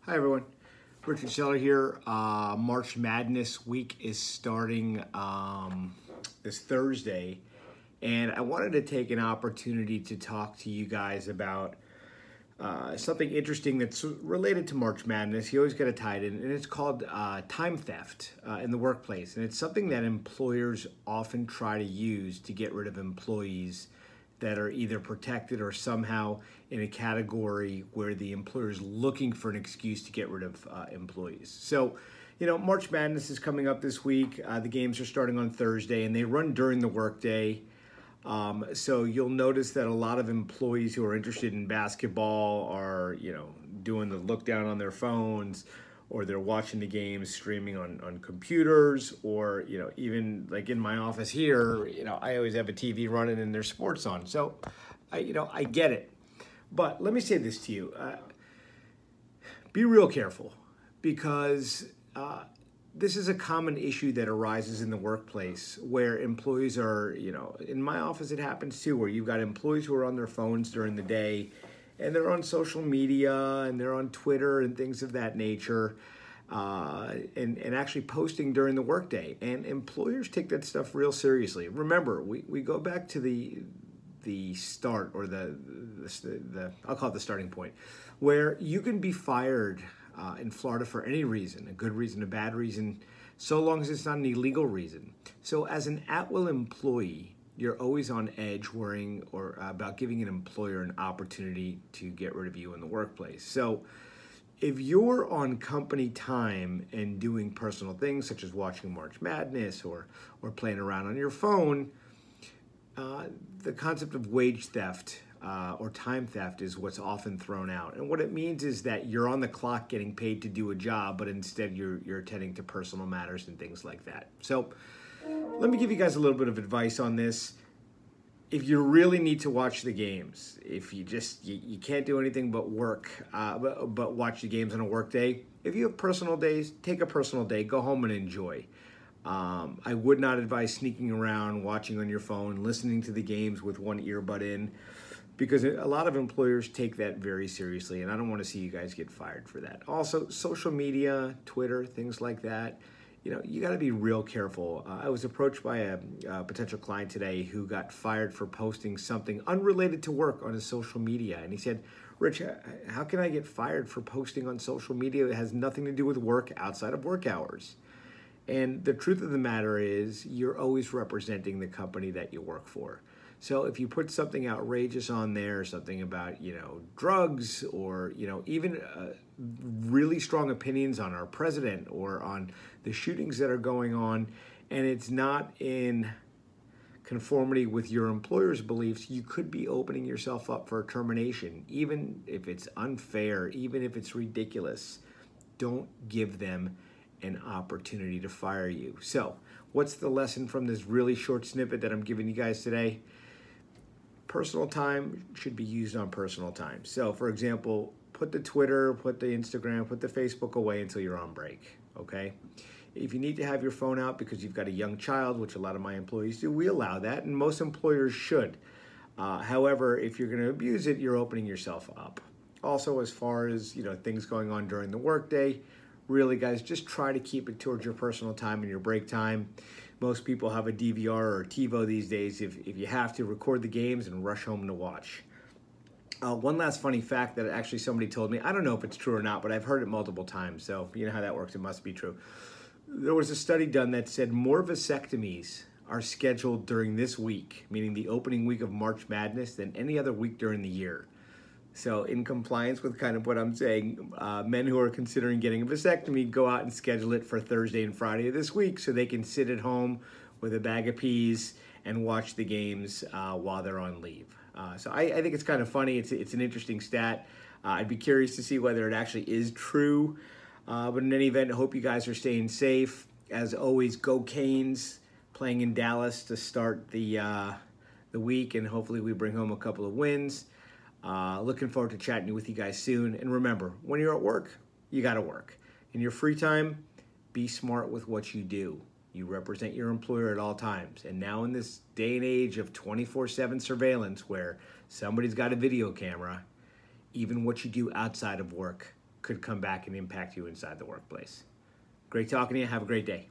Hi everyone, Richard Seller here. March Madness week is starting this Thursday, and I wanted to take an opportunity to talk to you guys about something interesting that's related to March Madness. You always get it tied in, and it's called time theft in the workplace, and it's something that employers often try to use to get rid of employees that are either protected or somehow in a category where the employer is looking for an excuse to get rid of employees. So, you know, March Madness is coming up this week. The games are starting on Thursday and they run during the workday. So you'll notice that a lot of employees who are interested in basketball are, doing the look down on their phones, or they're watching the games streaming on computers, or, even like in my office here, I always have a TV running and there's sports on. So, I get it. But let me say this to you. Be real careful, because this is a common issue that arises in the workplace where employees are, in my office it happens too, where you've got employees who are on their phones during the day, and they're on social media and they're on Twitter and things of that nature, and actually posting during the workday. And employers take that stuff real seriously. Remember, we go back to the start, or the I'll call it the starting point, where you can be fired in Florida for any reason, a good reason, a bad reason, so long as it's not an illegal reason. So as an at-will employee, you're always on edge worrying about giving an employer an opportunity to get rid of you in the workplace. So if you're on company time and doing personal things such as watching March Madness or playing around on your phone, the concept of wage theft or time theft is what's often thrown out. And what it means is that you're on the clock getting paid to do a job, but instead you're attending to personal matters and things like that. So let me give you guys a little bit of advice on this. If you really need to watch the games, if you can't do anything but work, but watch the games on a work day, if you have personal days, take a personal day, go home and enjoy. I would not advise sneaking around, watching on your phone, listening to the games with one earbud in, because a lot of employers take that very seriously, and I don't want to see you guys get fired for that. Also, social media, Twitter, things like that, you got to be real careful. I was approached by a potential client today who got fired for posting something unrelated to work on his social media. And he said, Rich, how can I get fired for posting on social media that has nothing to do with work outside of work hours? And the truth of the matter is, you're always representing the company that you work for. So if you put something outrageous on there, something about, drugs, or, even really strong opinions on our president or on the shootings that are going on, and it's not in conformity with your employer's beliefs, you could be opening yourself up for a termination, even if it's unfair, even if it's ridiculous. Don't give them an opportunity to fire you. So what's the lesson from this really short snippet that I'm giving you guys today? Personal time should be used on personal time. So for example, put the Twitter, put the Instagram, put the Facebook away until you're on break, okay? If you need to have your phone out because you've got a young child, which a lot of my employees do, we allow that, and most employers should. However, if you're gonna abuse it, you're opening yourself up. Also, as far as things going on during the workday, really, guys, just try to keep it towards your personal time and your break time. Most people have a DVR or TiVo these days. If you have to, record the games and rush home to watch. One last funny fact that actually somebody told me, I don't know if it's true or not, but I've heard it multiple times, so you know how that works, it must be true. There was a study done that said more vasectomies are scheduled during this week, meaning the opening week of March Madness, than any other week during the year. So in compliance with kind of what I'm saying, men who are considering getting a vasectomy, go out and schedule it for Thursday and Friday of this week so they can sit at home with a bag of peas and watch the games while they're on leave. So I think it's kind of funny. It's an interesting stat. I'd be curious to see whether it actually is true. But in any event, I hope you guys are staying safe. As always, go Canes, playing in Dallas to start the week, and hopefully we bring home a couple of wins. Looking forward to chatting with you guys soon. And remember, when you're at work, you got to work. In your free time, be smart with what you do. You represent your employer at all times. And now in this day and age of 24/7 surveillance where somebody's got a video camera, even what you do outside of work could come back and impact you inside the workplace. Great talking to you. Have a great day.